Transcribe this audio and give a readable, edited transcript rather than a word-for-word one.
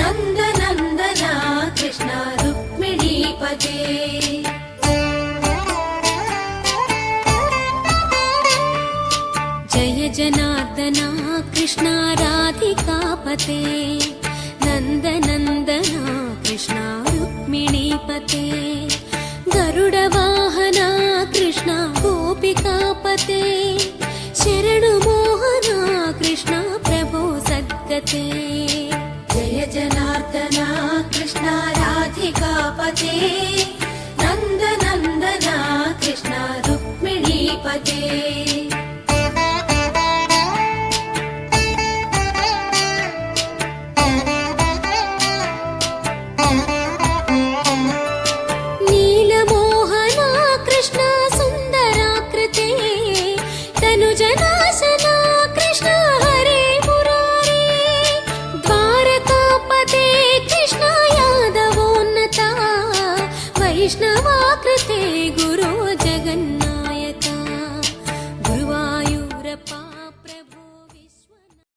नन्दनन्दना कृष्ण रुक्मिणीपते जय जनार्दना कृष्ण राधिकापते नन्दनन्दना कृष्ण रुक्मिणीपते गरुडवाहना कृष्ण गोपिकापते शरणु मोहना कृष्ण प्रभो सद्गते जय जनार्दना कृष्ण राधिकापते नन्दनन्दना कृष्ण रुक्मिणीपते वैष्णवाकृते गुरो